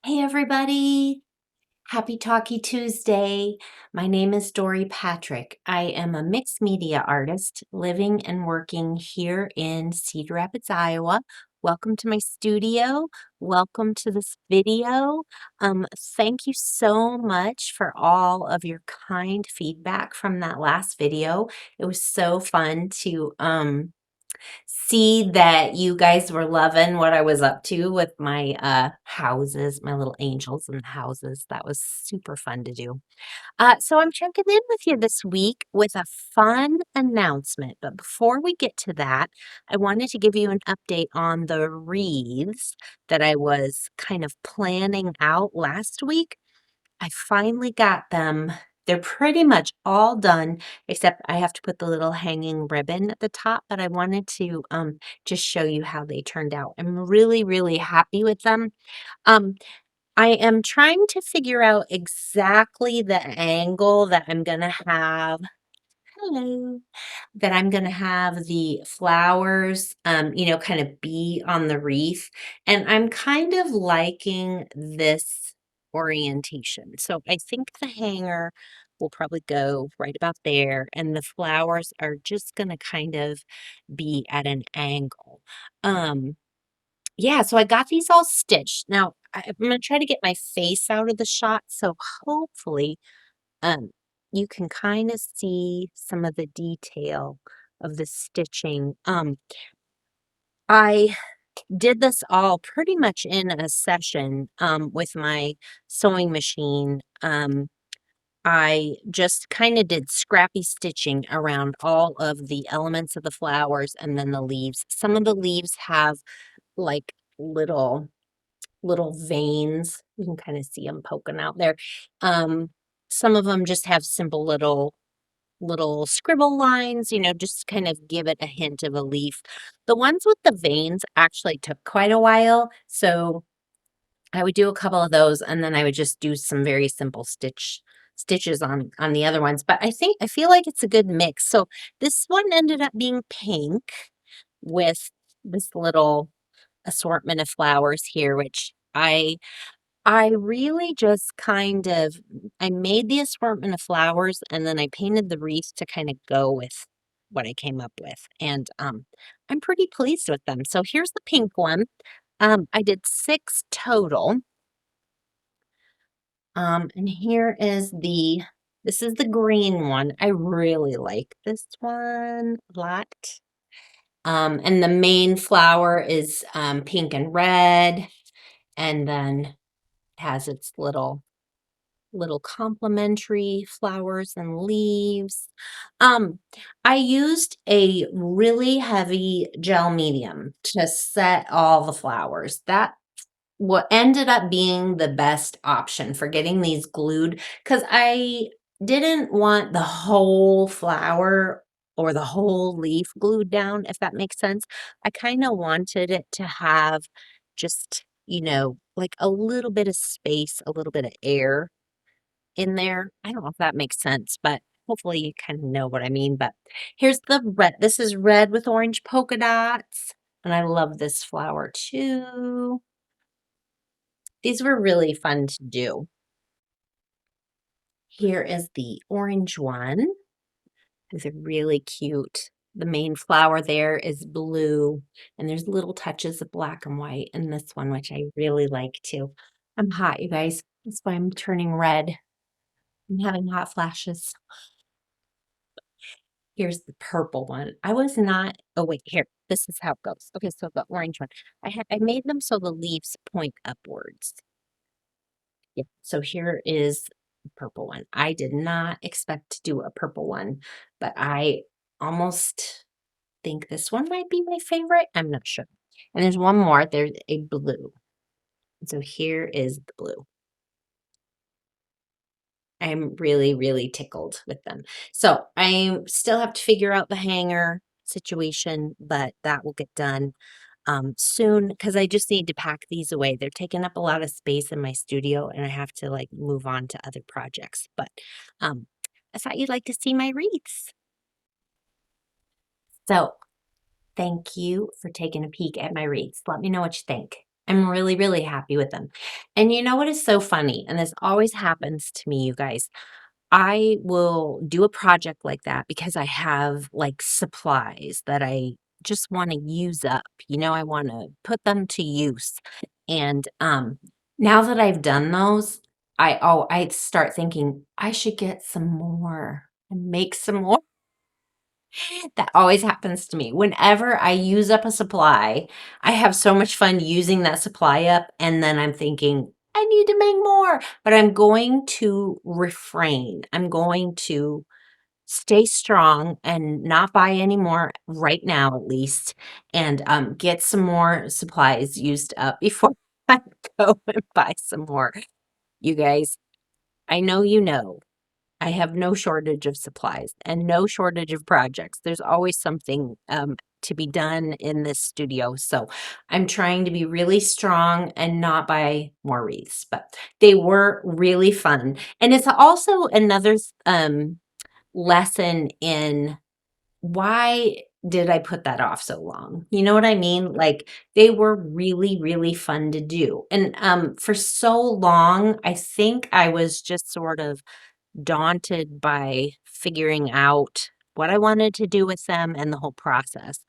Hey everybody, happy Talkie Tuesday. My name is Dori Patrick. I am a mixed media artist living and working here in Cedar Rapids, Iowa. Welcome to my studio. Welcome to this video. Thank you so much for all of your kind feedback from that last video. It was so fun to see that you guys were loving what I was up to with my houses, my little angels and houses. That was super fun to do. So I'm checking in with you this week with a fun announcement. But before we get to that, I wanted to give you an update on the wreaths that I was kind of planning out last week. I finally got them. They're pretty much all done, except I have to put the little hanging ribbon at the top, but I wanted to just show you how they turned out. I'm really, really happy with them. Um, I am trying to figure out exactly the angle that I'm gonna have. Hello. That I'm gonna have the flowers, kind of be on the wreath. And I'm kind of liking this orientation. So I think the hanger will probably go right about there, and the flowers are just gonna kind of be at an angle. Um, yeah, so I got these all stitched. Now I'm gonna try to get my face out of the shot, so hopefully um, you can kind of see some of the detail of the stitching. I did this all pretty much in a session with my sewing machine. I just kind of did scrappy stitching around all of the elements of the flowers and then the leaves. Some of the leaves have like little veins. You can kind of see them poking out there. Um, some of them just have simple little scribble lines, just kind of give it a hint of a leaf. The ones with the veins actually took quite a while, so I would do a couple of those and then I would just do some very simple stitches on the other ones. But I feel like it's a good mix. So this one ended up being pink with this little assortment of flowers here, which I really just kind of I made the assortment of flowers and then I painted the wreath to kind of go with what I came up with. And I'm pretty pleased with them. So here's the pink one. I did 6 total. And here is this is the green one. I really like this one a lot. And the main flower is pink and red, and then has its little complementary flowers and leaves. Um, I used a really heavy gel medium to set all the flowers. That what ended up being the best option for getting these glued because I didn't want the whole flower or the whole leaf glued down, if that makes sense. I kind of wanted it to have just, like a little bit of space, a little bit of air in there. I don't know if that makes sense, but hopefully you kind of know what I mean. But here's the red. This is red with orange polka dots. And I love this flower too. These were really fun to do. Here is the orange one. These are really cute. The main flower there is blue, and there's little touches of black and white in this one, which I really like too. I'm hot, you guys. That's why I'm turning red. I'm having hot flashes. Here's the purple one. I was not, oh wait, here, this is how it goes. Okay, so the orange one. I made them so the leaves point upwards. Yeah, so here is the purple one. I did not expect to do a purple one, but I almost think this one might be my favorite. I'm not sure. And there's one more. There's a blue. So here is the blue. I'm really, really tickled with them. So I still have to figure out the hanger situation, but that will get done soon because I just need to pack these away. They're taking up a lot of space in my studio and I have to like move on to other projects. But um, I thought you'd like to see my wreaths. So thank you for taking a peek at my wreaths. Let me know what you think. I'm really, really happy with them. And you know what is so funny? And this always happens to me, you guys. I will do a project like that because I have like supplies that I just want to use up. I want to put them to use. And now that I've done those, I start thinking I should get some more and make some more. That always happens to me. Whenever I use up a supply, I have so much fun using that supply up, and then I'm thinking, I need to make more, but I'm going to refrain. I'm going to stay strong and not buy any more right now, at least, and get some more supplies used up before I go and buy some more. You guys, I know you know. I have no shortage of supplies and no shortage of projects. There's always something to be done in this studio. So I'm trying to be really strong and not buy more wreaths, but they were really fun. And it's also another lesson in why did I put that off so long? You know what I mean? Like they were really, really fun to do. And for so long, I think I was just sort of daunted by figuring out what I wanted to do with them and the whole process.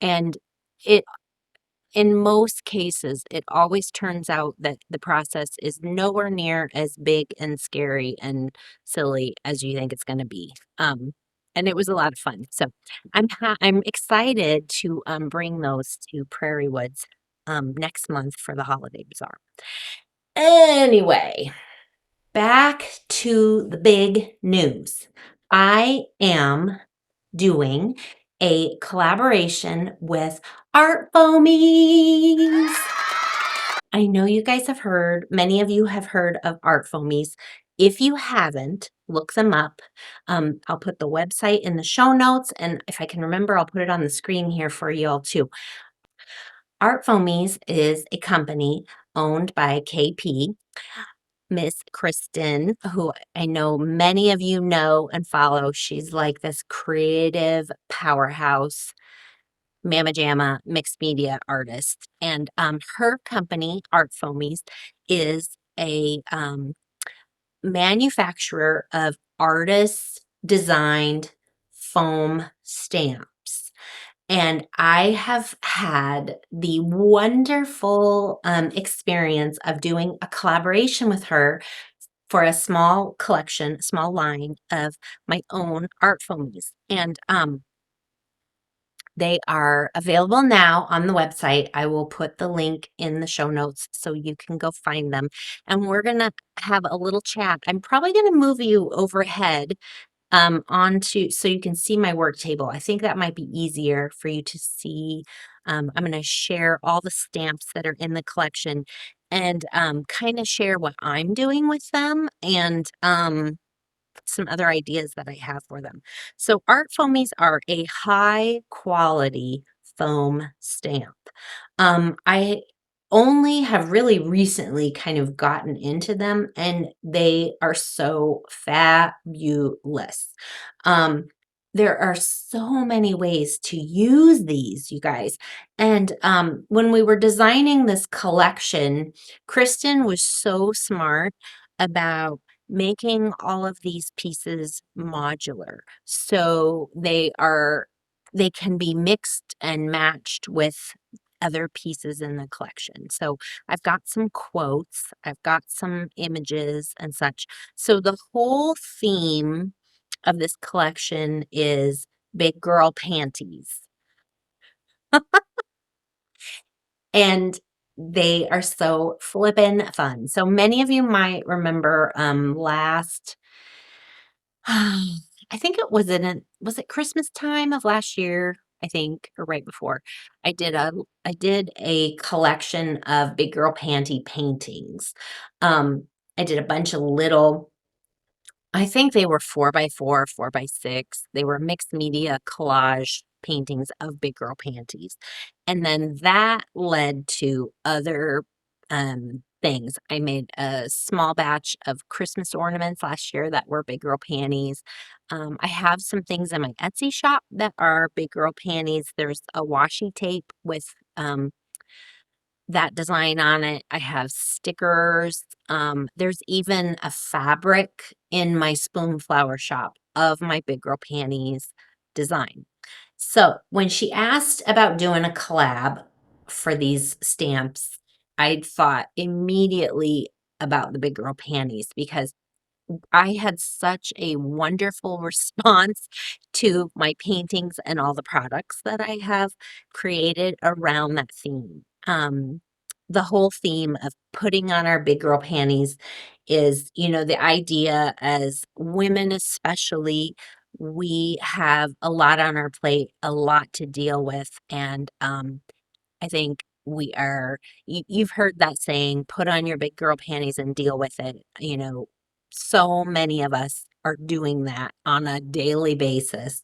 And it, in most cases, it always turns out that the process is nowhere near as big and scary and silly as you think it's going to be. And it was a lot of fun. So I'm excited to bring those to Prairie Woods next month for the holiday bazaar. Anyway, back to the big news. I am doing a collaboration with Art Foamies. I know you guys have heard, many of you have heard of Art Foamies. If you haven't, look them up. I'll put the website in the show notes, and if I can remember, I'll put it on the screen here for you all too. Art Foamies is a company owned by KP, Miss Kristen, who I know many of you know and follow. She's like this creative powerhouse, Mama Jamma mixed media artist. And her company, Art Foamies, is a manufacturer of artist designed foam stamps. And I have had the wonderful experience of doing a collaboration with her for a small collection, small line of my own art foamies. And they are available now on the website. I will put the link in the show notes so you can go find them. And we're going to have a little chat. I'm probably going to move you overhead onto so you can see my work table. I think that might be easier for you to see. I'm going to share all the stamps that are in the collection and kind of share what I'm doing with them and some other ideas that I have for them. So art foamies are a high quality foam stamp. I only have really recently kind of gotten into them and they are so fabulous. Um, there are so many ways to use these, you guys. And when we were designing this collection, Kristen was so smart about making all of these pieces modular. So they can be mixed and matched with other pieces in the collection. So I've got some quotes, I've got some images and such. So the whole theme of this collection is big girl panties. And they are so flippin' fun. So many of you might remember last I think it was it Christmas time of last year, I think, or right before. I did a collection of big girl panty paintings. Um, I did a bunch of little I think they were 4x4, 4x6. They were mixed media collage paintings of big girl panties. And then that led to other things. I made a small batch of Christmas ornaments last year that were big girl panties. I have some things in my Etsy shop that are big girl panties. There's a washi tape with that design on it. I have stickers. There's even a fabric in my spoon flower shop of my Big Girl Panties design. So when she asked about doing a collab for these stamps, I thought immediately about the Big Girl Panties because I had such a wonderful response to my paintings and all the products that I have created around that theme. The whole theme of putting on our big girl panties is, the idea as women, especially, we have a lot on our plate, a lot to deal with. And I think you've heard that saying, put on your big girl panties and deal with it. So many of us are doing that on a daily basis.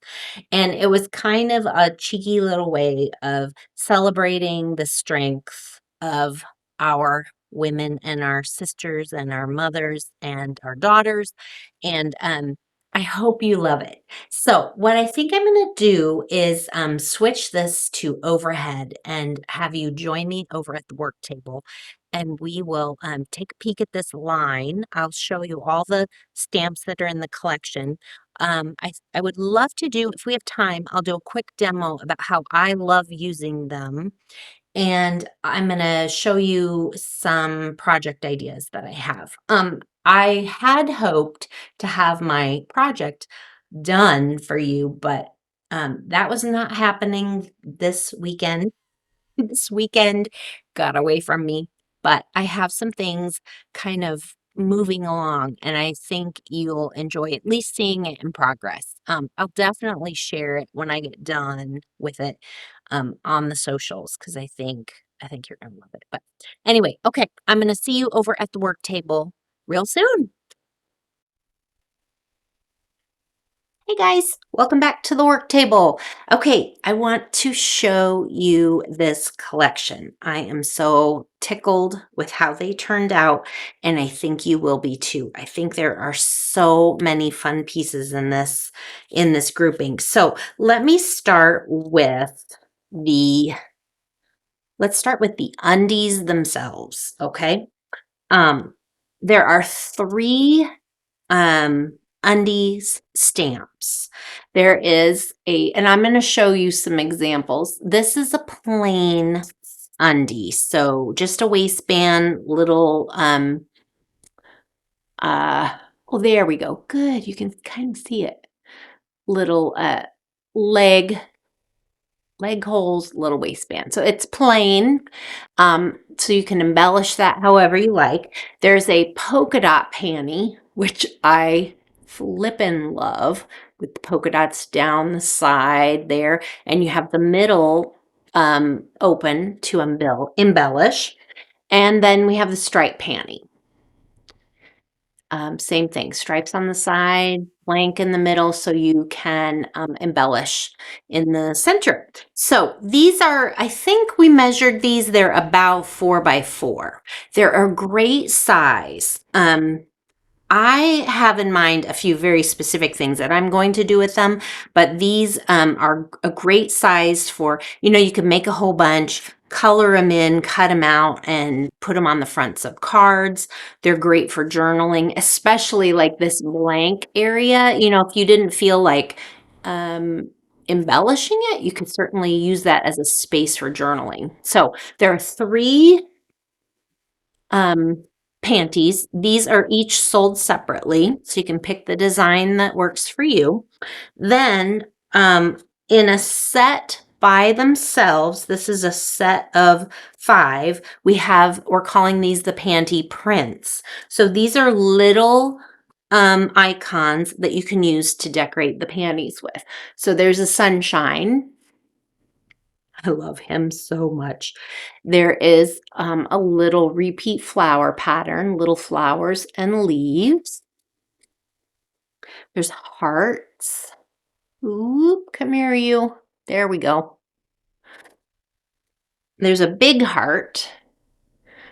And it was kind of a cheeky little way of celebrating the strength of our women and our sisters and our mothers and our daughters. And I hope you love it. So what I think I'm going to do is switch this to overhead and have you join me over at the work table. And we will take a peek at this line. I'll show you all the stamps that are in the collection. I would love to do, if we have time, I'll do a quick demo about how I love using them. And I'm going to show you some project ideas that I have. I had hoped to have my project done for you, but that was not happening this weekend. This weekend got away from me, but I have some things kind of moving along, and I think you'll enjoy at least seeing it in progress. I'll definitely share it when I get done with it on the socials because I think you're gonna love it. But anyway, okay, I'm gonna see you over at the work table real soon. Hey guys, welcome back to the work table. Okay, I want to show you this collection. I am so tickled with how they turned out, and I think you will be too. I think there are so many fun pieces in this grouping. So the let's start with the undies themselves, okay? Um, there are three undies stamps. There is and I'm going to show you some examples. This is a plain undie. So just a waistband, little, oh, there we go. Good. You can kind of see it. Little, leg holes, little waistband. So it's plain. So you can embellish that however you like. There's a polka dot panty, which I flippin' love, with the polka dots down the side there, and you have the middle open to embellish. And then we have the stripe panty. Same thing, stripes on the side, blank in the middle, so you can embellish in the center. So these are, I think we measured these, they're about 4 by 4. They're a great size. I have in mind a few very specific things that I'm going to do with them, but these are a great size for, you can make a whole bunch, color them in, cut them out, and put them on the fronts of cards. They're great for journaling, especially like this blank area. If you didn't feel like embellishing it, you could certainly use that as a space for journaling. So there are three panties. These are each sold separately, so you can pick the design that works for you. Then in a set by themselves, this is a set of 5, we're calling these the panty prints. So these are little icons that you can use to decorate the panties with. So there's a sunshine. I love him so much. There is a little repeat flower pattern, little flowers and leaves. There's hearts. Oop, come here, you. There we go. There's a big heart,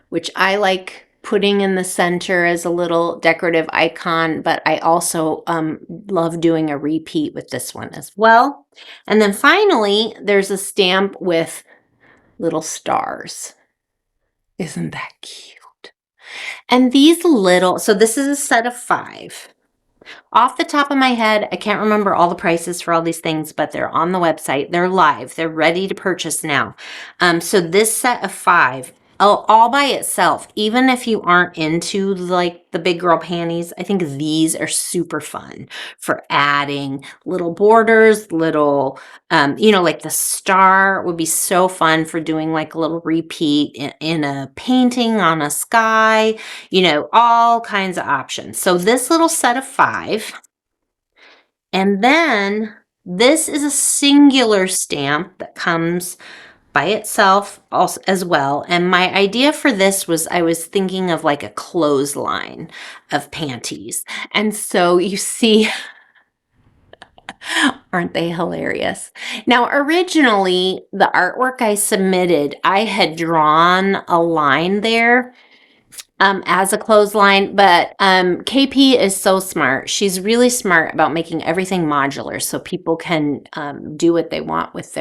which I like putting in the center as a little decorative icon, but I also love doing a repeat with this one as well. And then finally, there's a stamp with little stars. Isn't that cute? And these little, so this is a set of 5. Off the top of my head, I can't remember all the prices for all these things, but they're on the website. They're live. They're ready to purchase now. So this set of 5, all by itself, even if you aren't into like the big girl panties, I think these are super fun for adding little borders, little, like the star would be so fun for doing like a little repeat in a painting on a sky, all kinds of options. So this little set of 5, and then this is a singular stamp that comes by itself also as well. And my idea for this was I was thinking of like a clothesline of panties. And so you see, aren't they hilarious? Now, originally, the artwork I submitted, I had drawn a line there as a clothesline, but KP is so smart. She's really smart about making everything modular so people can do what they want with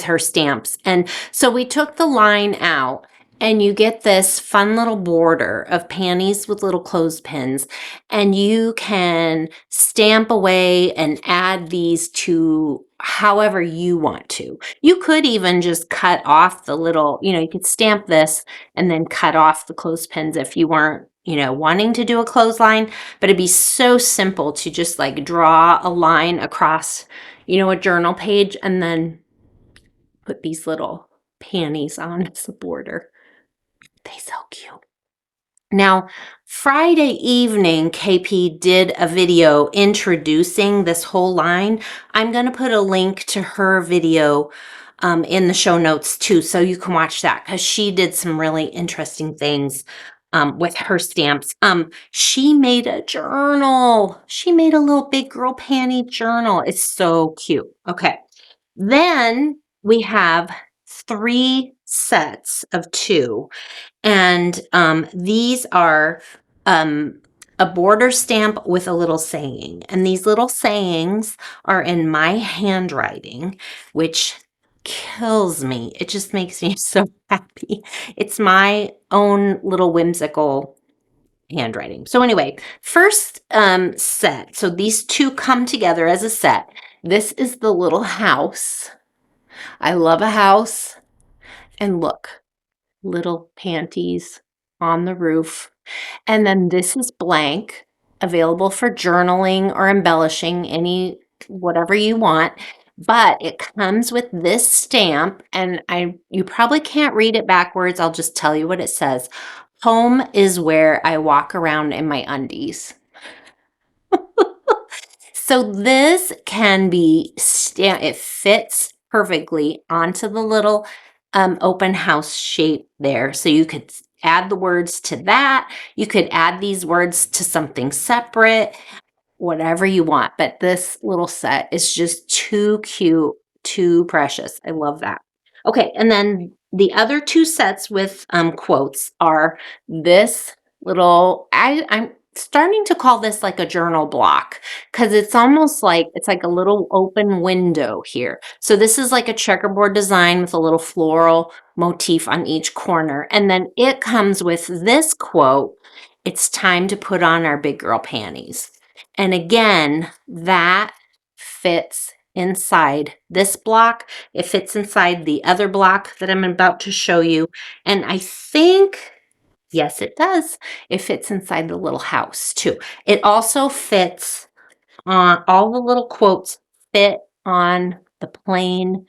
her stamps. And so we took the line out, and you get this fun little border of panties with little clothespins, and you can stamp away and add these to however you want to. You could even just cut off the little, you could stamp this and then cut off the clothespins if you weren't, wanting to do a clothesline. But it'd be so simple to just like draw a line across, a journal page and then put these little panties on as a border. They so cute. Now, Friday evening, KP did a video introducing this whole line. I'm going to put a link to her video in the show notes too, so you can watch that because she did some really interesting things with her stamps. She made a journal. She made a little big girl panty journal. It's so cute. Okay. Then we have 3 sets of 2. And these are a border stamp with a little saying. And these little sayings are in my handwriting, which kills me. It just makes me so happy. It's my own little whimsical handwriting. So anyway, first set. So these 2 come together as a set. This is the little house. I love a house. And look, little panties on the roof. And then this is blank, available for journaling or embellishing whatever you want. But it comes with this stamp, and you probably can't read it backwards. I'll just tell you what it says. Home is where I walk around in my undies. So this can be it fits perfectly onto the little open house shape there. So you could add the words to that. You could add these words to something separate, whatever you want. But this little set is just too cute, too precious. I love that. Okay, and then the other 2 sets with quotes are this little, I'm starting to call this like a journal block because it's almost like it's like a little open window here. So this is like a checkerboard design with a little floral motif on each corner. And then it comes with this quote, "It's time to put on our big girl panties." And again, that fits inside this block. It fits inside the other block that I'm about to show you. And I think, yes, it does. It fits inside the little house too. It also fits on all the little quotes fit on the plain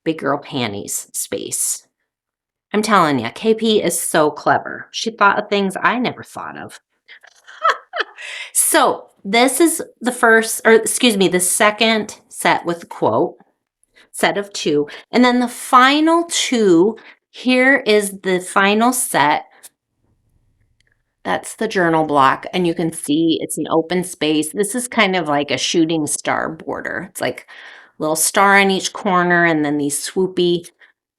big girl panties space. I'm telling you, KP is so clever. She thought of things I never thought of. So this is the second set with the quote, set of 2. And then the final 2, here is the final set. That's the journal block, and you can see it's an open space. This is kind of like a shooting star border. It's like a little star in each corner and then these swoopy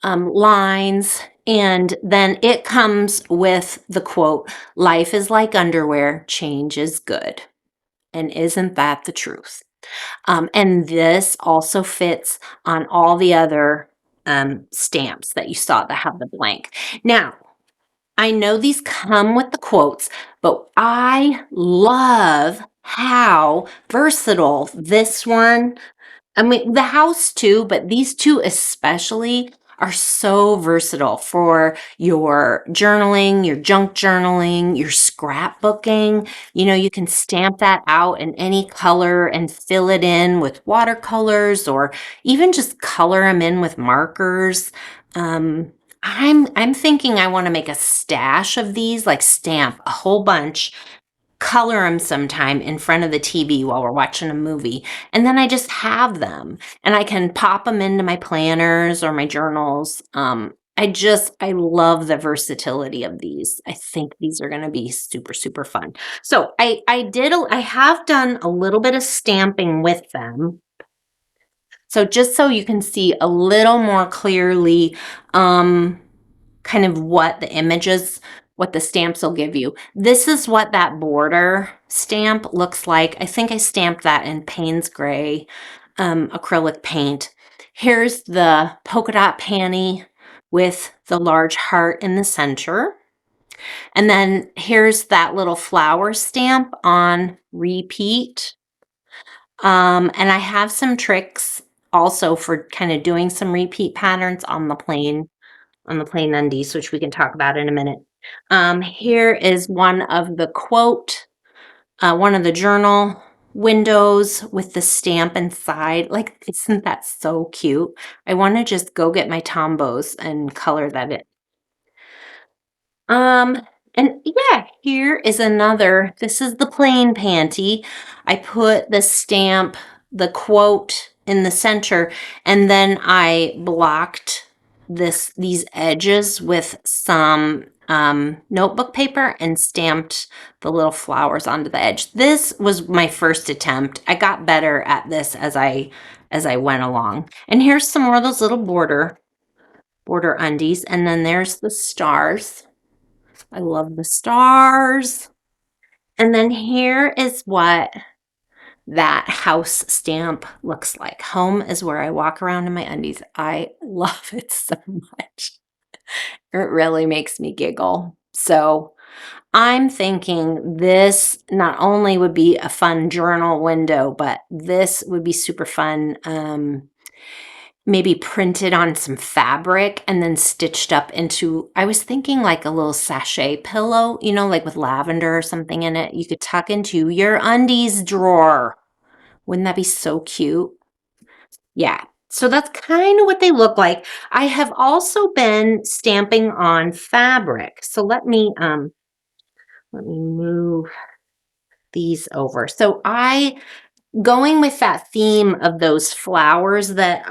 lines. And then it comes with the quote, "Life is like underwear, change is good." And isn't that the truth? And this also fits on all the other stamps that you saw that have the blank. Now, I know these come with the quotes, but I love how versatile this one. I mean, the house too, but these two especially are so versatile for your journaling, your junk journaling, your scrapbooking. You know, you can stamp that out in any color and fill it in with watercolors or even just color them in with markers. Um, I'm thinking I want to make a stash of these, like stamp a whole bunch, color them sometime in front of the TV while we're watching a movie. And then I just have them and I can pop them into my planners or my journals. I love the versatility of these. I think these are going to be super, super fun. So I have done a little bit of stamping with them. So just so you can see a little more clearly, kind of what the images, what the stamps will give you. This is what that border stamp looks like. I think I stamped that in Payne's Gray acrylic paint. Here's the polka dot panty with the large heart in the center. And then here's that little flower stamp on repeat. And I have some tricks also for kind of doing some repeat patterns on the plain undies, which we can talk about in a minute. Here is one of the quote, one of the journal windows with the stamp inside. Like, isn't that so cute? I want to just go get my Tombows and color that in. Um, and yeah, here is another. This is the plain panty. I put the stamp, the quote in the center, and then I blocked these edges with some notebook paper and stamped the little flowers onto the edge. This was my first attempt. I got better at this as I went along. And here's some more of those little border undies, and then there's the stars. I love the stars. And then here is what that house stamp looks like. Home is where I walk around in my undies. I love it so much. It really makes me giggle. So I'm thinking this not only would be a fun journal window, but this would be super fun. Maybe printed on some fabric and then stitched up into, I was thinking like a little sachet pillow, you know, like with lavender or something in it. You could tuck into your undies drawer. Wouldn't that be so cute? Yeah. So that's kind of what they look like. I have also been stamping on fabric. So let me move these over. So going with that theme of those flowers that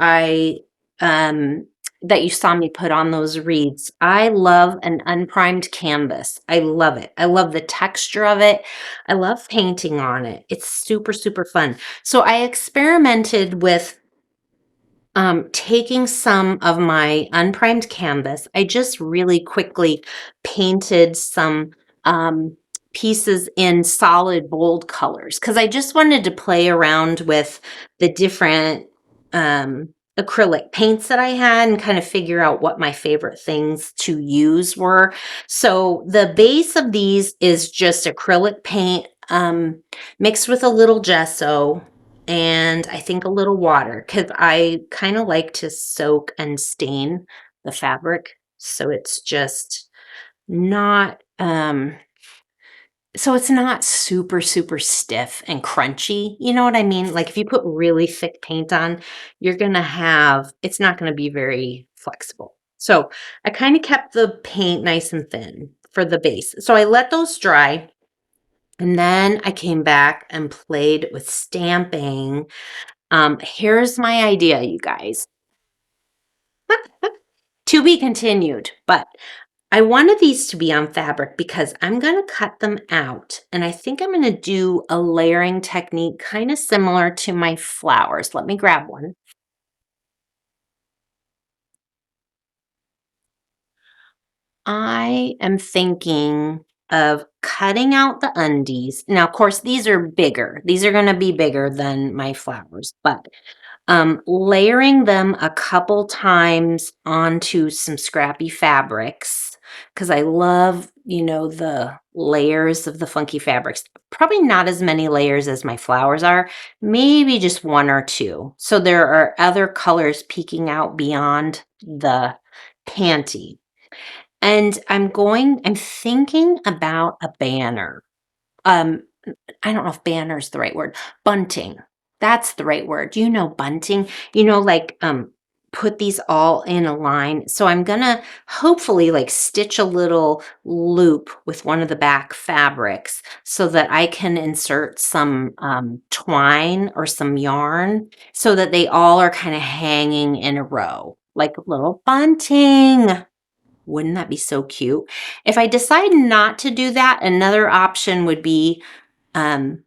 that you saw me put on those wreaths. I love an unprimed canvas. I love it. I love the texture of it. I love painting on it. It's super, super fun. So I experimented with taking some of my unprimed canvas. I just really quickly painted some pieces in solid bold colors because I just wanted to play around with the different acrylic paints that I had and kind of figure out what my favorite things to use were. So the base of these is just acrylic paint mixed with a little gesso and I think a little water because I kind of like to soak and stain the fabric so it's just not so it's not super, super stiff and crunchy. You know what I mean? Like if you put really thick paint on, it's not going to be very flexible. So I kind of kept the paint nice and thin for the base. So I let those dry and then I came back and played with stamping. Here's my idea, you guys. To be continued, but I wanted these to be on fabric because I'm going to cut them out. And I think I'm going to do a layering technique kind of similar to my flowers. Let me grab one. I am thinking of cutting out the undies. Now, of course, these are bigger. These are going to be bigger than my flowers, but layering them a couple times onto some scrappy fabrics because I love, the layers of the funky fabrics. Probably not as many layers as my flowers are, maybe just one or two. So there are other colors peeking out beyond the panty. And I'm thinking about a banner. Um, I don't know if banner is the right word. Bunting. That's the right word. Bunting? Like put these all in a line. So I'm gonna hopefully like stitch a little loop with one of the back fabrics so that I can insert some twine or some yarn so that they all are kind of hanging in a row, like little bunting. Wouldn't that be so cute? If I decide not to do that, another option would be um,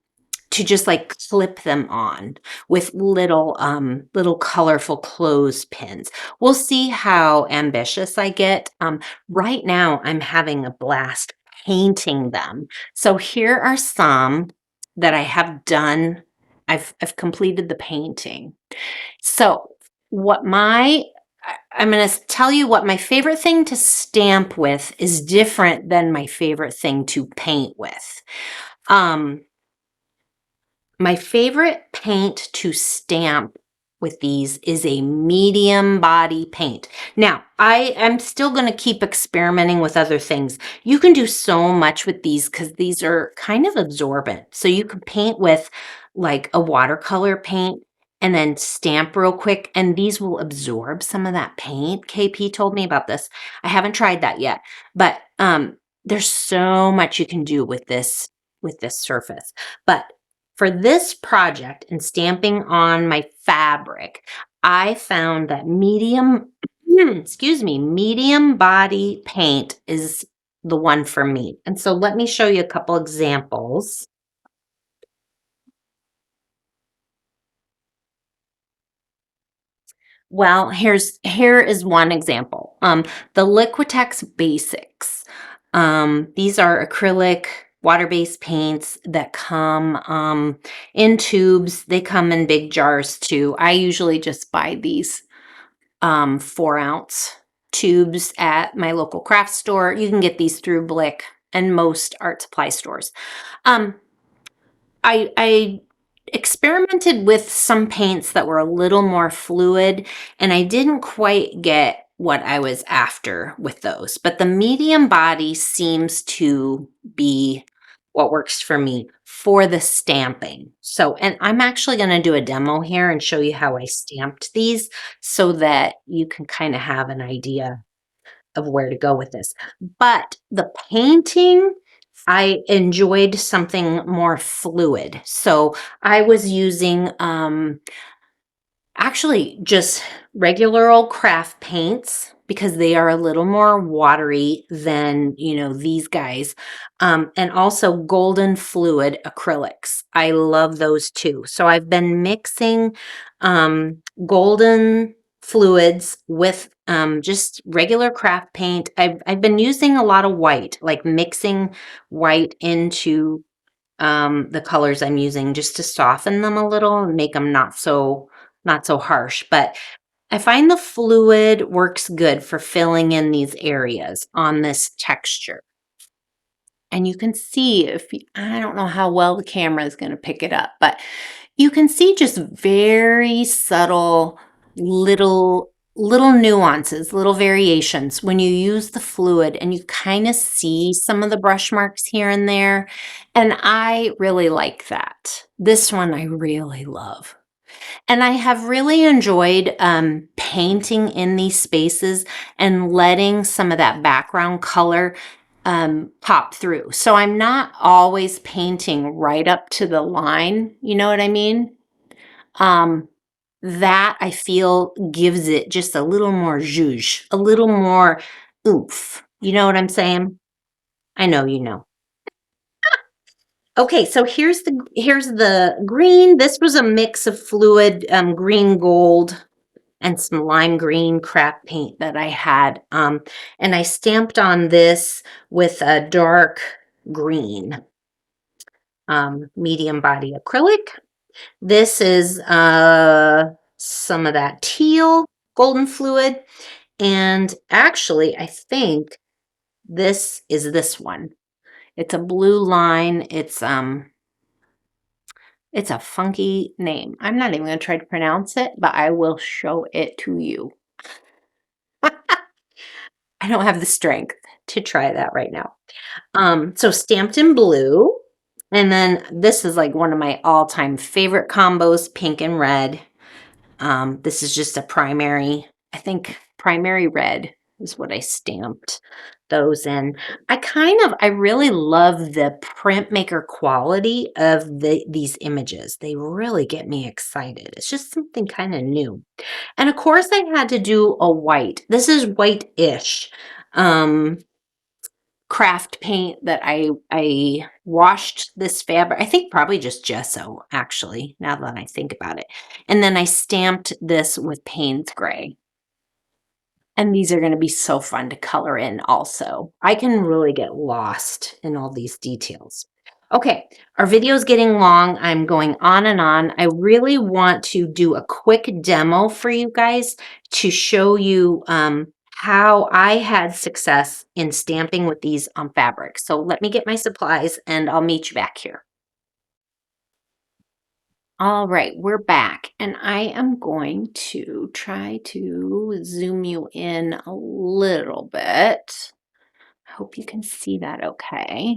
to just like clip them on with little colorful clothespins. We'll see how ambitious I get. Right now, I'm having a blast painting them. So here are some that I have done. I've completed the painting. So what my I'm going to tell you what my favorite thing to stamp with is different than my favorite thing to paint with. Um, my favorite paint to stamp with these is a medium body paint. Now, I am still going to keep experimenting with other things. You can do so much with these because these are kind of absorbent. So you can paint with like a watercolor paint and then stamp real quick, and these will absorb some of that paint. KP told me about this. I haven't tried that yet, but there's so much you can do with this surface. But for this project and stamping on my fabric, I found that medium body paint is the one for me. And so let me show you a couple examples. Well, here is one example. The Liquitex Basics. These are acrylic water-based paints that come in tubes. They come in big jars too. I usually just buy these 4-ounce tubes at my local craft store. You can get these through Blick and most art supply stores. Um, I experimented with some paints that were a little more fluid, and I didn't quite get what I was after with those. But the medium body seems to be what works for me for the stamping. So, and I'm actually going to do a demo here and show you how I stamped these so that you can kind of have an idea of where to go with this. But the painting, I enjoyed something more fluid. So I was using actually just regular old craft paints because they are a little more watery than, these guys. And also golden fluid acrylics. I love those too. So I've been mixing golden fluids with just regular craft paint. I've been using a lot of white, like mixing white into the colors I'm using just to soften them a little and make them not so harsh. But I find the fluid works good for filling in these areas on this texture. And you can see I don't know how well the camera is going to pick it up, but you can see just very subtle little nuances, little variations when you use the fluid, and you kind of see some of the brush marks here and there. And I really like that. This one I really love. And I have really enjoyed painting in these spaces and letting some of that background color pop through. So I'm not always painting right up to the line. You know what I mean? Um, that I feel gives it just a little more zhuzh, a little more oomph. You know what I'm saying? I know you know. Okay, so here's the green. This was a mix of fluid green gold and some lime green craft paint that I had. And I stamped on this with a dark green medium body acrylic. This is some of that teal golden fluid. And actually, I think this is this one. It's a blue line. It's a funky name. I'm not even going to try to pronounce it, but I will show it to you. I don't have the strength to try that right now. So stamped in blue. And then this is like one of my all-time favorite combos, pink and red. This is just a primary, I think primary red is what I stamped those in. I really love the printmaker quality of these images. They really get me excited. It's just something kind of new. And of course I had to do a white. This is white-ish. Craft paint that I washed this fabric. I think probably just gesso, actually, now that I think about it. And then I stamped this with Payne's Gray. And these are going to be so fun to color in also. I can really get lost in all these details. Okay, our video is getting long. I'm going on and on. I really want to do a quick demo for you guys to show you how I had success in stamping with these on fabric. So let me get my supplies and I'll meet you back here. All right, we're back, and I am going to try to zoom you in a little bit. I hope you can see that okay.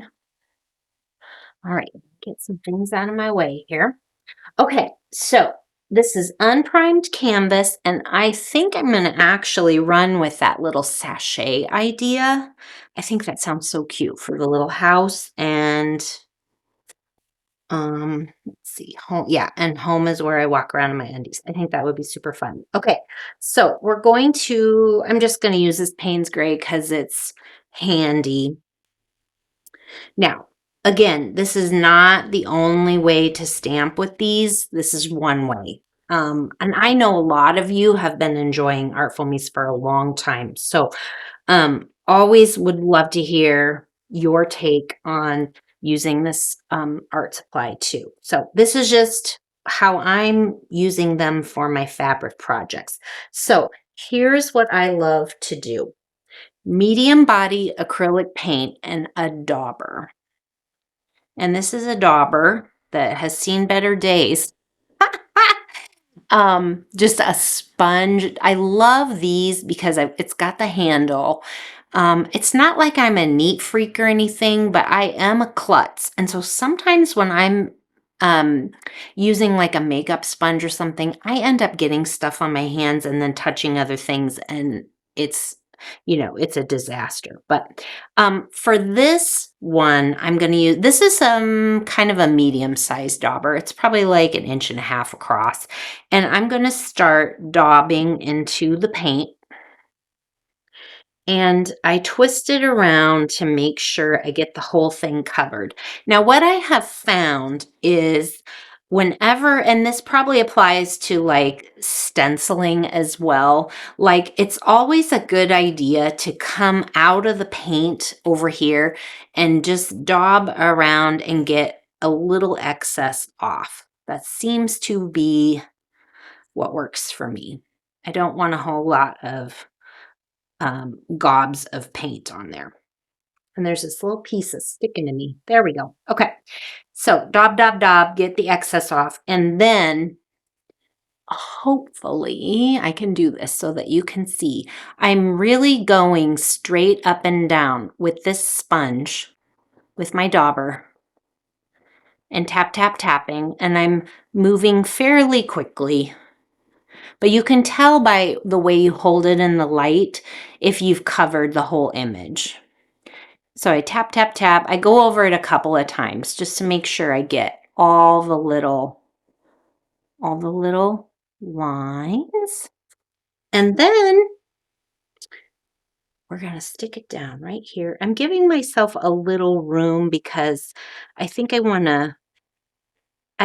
All right, get some things out of my way here. Okay, so this is unprimed canvas, and I think I'm going to actually run with that little sachet idea. I think that sounds so cute for the little house, and let's see, home, yeah, and home is where I walk around in my undies. I think that would be super fun. Okay, so I'm just going to use this Payne's Gray because it's handy. Now, again, this is not the only way to stamp with these. This is one way. And I know a lot of you have been enjoying Art Foamies for a long time. So always would love to hear your take on using this art supply too. So this is just how I'm using them for my fabric projects. So here's what I love to do. Medium body acrylic paint and a dauber. And this is a dauber that has seen better days. Just a sponge. I love these because it's got the handle. It's not like I'm a neat freak or anything, but I am a klutz. And so sometimes when I'm using like a makeup sponge or something, I end up getting stuff on my hands and then touching other things, and it's it's a disaster. But for this one, I'm going to use, this is kind of a medium-sized dauber. It's probably like 1.5 inches across. And I'm going to start daubing into the paint. And I twist it around to make sure I get the whole thing covered. Now, what I have found is whenever, and this probably applies to like stenciling as well, like it's always a good idea to come out of the paint over here and just daub around and get a little excess off. That seems to be what works for me. I don't want a whole lot of gobs of paint on there. And there's this little piece that's sticking to me. There we go. Okay. So daub, daub, daub, get the excess off. And then hopefully I can do this so that you can see. I'm really going straight up and down with this sponge with my dauber and tap, tap, tapping. And I'm moving fairly quickly. But you can tell by the way you hold it in the light if you've covered the whole image. So I tap, tap, tap. I go over it a couple of times just to make sure I get all the little lines. And then we're going to stick it down right here. I'm giving myself a little room because I think I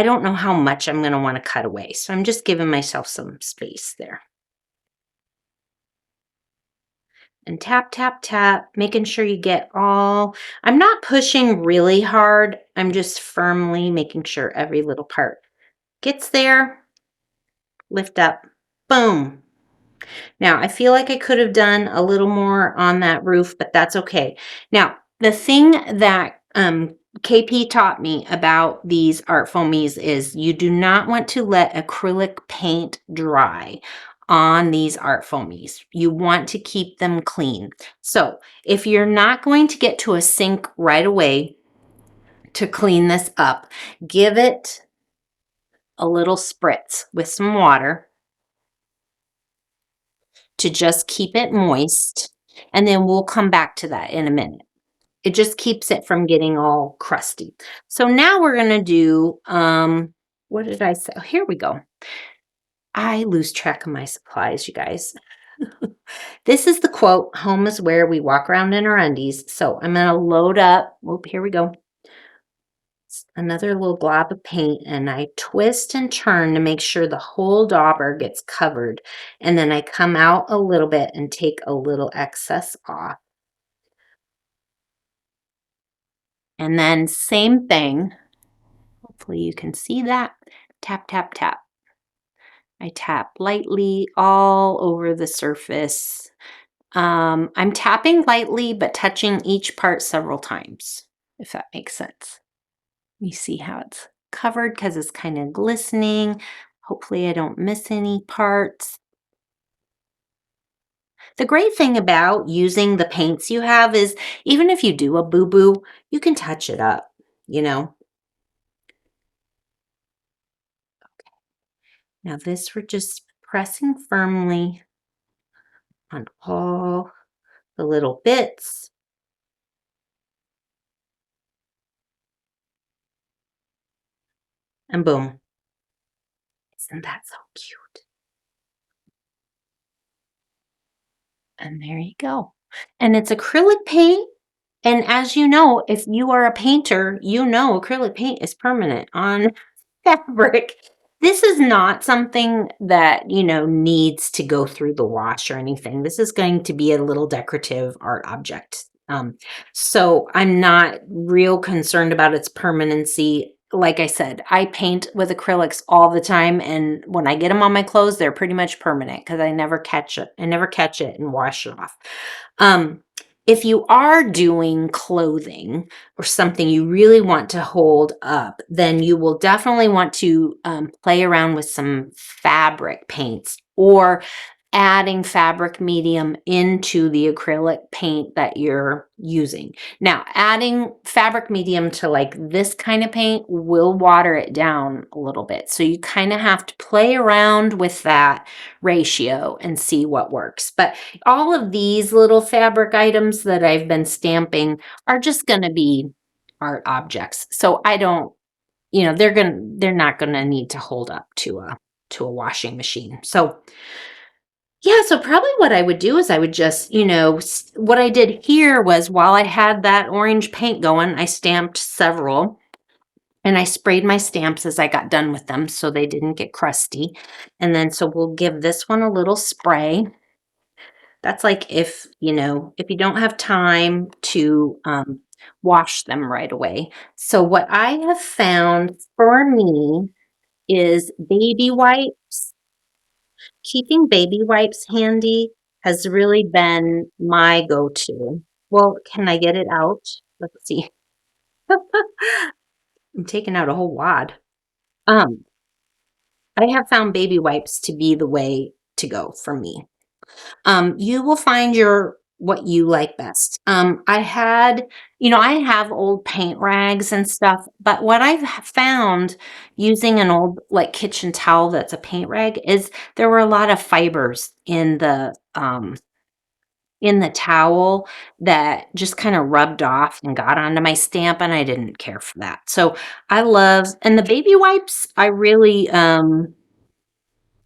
don't know how much I'm going to want to cut away. So I'm just giving myself some space there. And tap, tap, tap, making sure you get all, I'm not pushing really hard. I'm just firmly making sure every little part gets there. Lift up, boom. Now, I feel like I could have done a little more on that roof, but that's okay. Now, the thing that KP taught me about these Art Foamies is you do not want to let acrylic paint dry on these Art Foamies. You want to keep them clean. So if you're not going to get to a sink right away to clean this up, give it a little spritz with some water to just keep it moist, and then we'll come back to that in a minute. It just keeps it from getting all crusty. So now we're gonna do, what did I say? Oh, here we go. I lose track of my supplies, you guys. This is the quote, home is where we walk around in our undies. So I'm gonna load up, whoop, here we go. Another little glob of paint, and I twist and turn to make sure the whole dauber gets covered. And then I come out a little bit and take a little excess off. And then same thing. Hopefully you can see that. Tap, tap, tap. I tap lightly all over the surface. I'm tapping lightly, but touching each part several times, if that makes sense. You see how it's covered because it's kind of glistening. Hopefully I don't miss any parts. The great thing about using the paints you have is even if you do a boo-boo, you can touch it up, you know. Now this we're just pressing firmly on all the little bits. And boom. Isn't that so cute? And there you go. And it's acrylic paint. And as you know, if you are a painter, you know acrylic paint is permanent on fabric. This is not something that, you know, needs to go through the wash or anything. This is going to be a little decorative art object. So I'm not real concerned about its permanency. Like I said, I paint with acrylics all the time, and when I get them on my clothes, they're pretty much permanent because I never catch it. I never catch it and wash it off. If you are doing clothing or something you really want to hold up, then you will definitely want to play around with some fabric paints or adding fabric medium into the acrylic paint that you're using. Now, adding fabric medium to like this kind of paint will water it down a little bit. So you kind of have to play around with that ratio and see what works. But all of these little fabric items that I've been stamping are just going to be art objects. So I don't, you know, they're not going to need to hold up to a washing machine. So yeah, so probably what I would do is I would just, you know, what I did here was while I had that orange paint going, I stamped several and I sprayed my stamps as I got done with them so they didn't get crusty. And then so we'll give this one a little spray. That's like if, you know, if you don't have time to wash them right away. So what I have found for me is baby wipes. Keeping baby wipes handy has really been my go-to. Well, can I get it out? Let's see. I'm taking out a whole wad. Um, I have found baby wipes to be the way to go for me. You will find your what you like best. I had, you know, I have old paint rags and stuff, but what I've found using an old like kitchen towel that's a paint rag is there were a lot of fibers in the towel that just kind of rubbed off and got onto my stamp, and I didn't care for that. So I love, and the baby wipes, I really I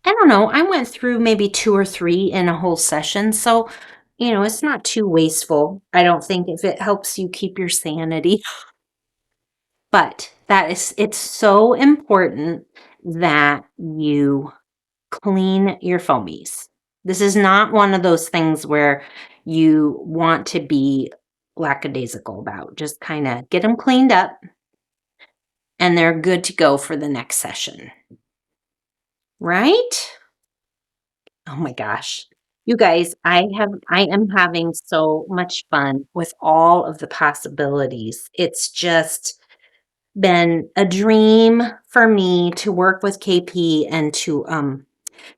don't know, I went through maybe 2 or 3 in a whole session, so, you know, it's not too wasteful, I don't think, if it helps you keep your sanity. But it's so important that you clean your foamies. This is not one of those things where you want to be lackadaisical about. Just kinda get them cleaned up, and they're good to go for the next session. Right? Oh my gosh. You guys, I am having so much fun with all of the possibilities. It's just been a dream for me to work with KP and to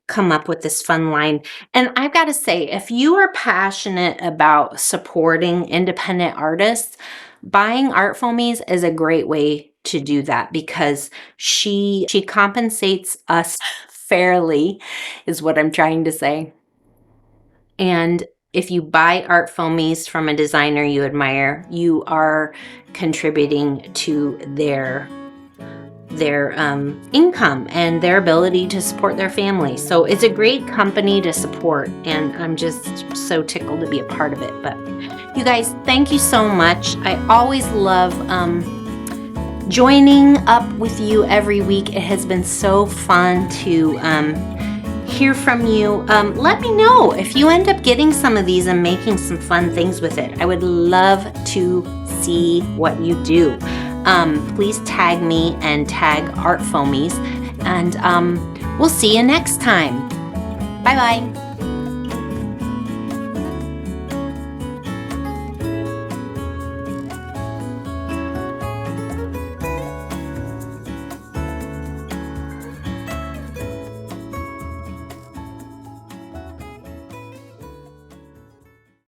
come up with this fun line. And I've got to say, if you are passionate about supporting independent artists, buying Art Foamies is a great way to do that because she compensates us fairly, is what I'm trying to say. And if you buy Art Foamies from a designer you admire, you are contributing to their income and their ability to support their family. So it's a great company to support, and I'm just so tickled to be a part of it. But you guys, thank you so much. I always love joining up with you every week. It has been so fun to hear from you. Let me know if you end up getting some of these and making some fun things with it. I would love to see what you do. Please tag me and tag Art Foamies, and we'll see you next time. Bye-bye.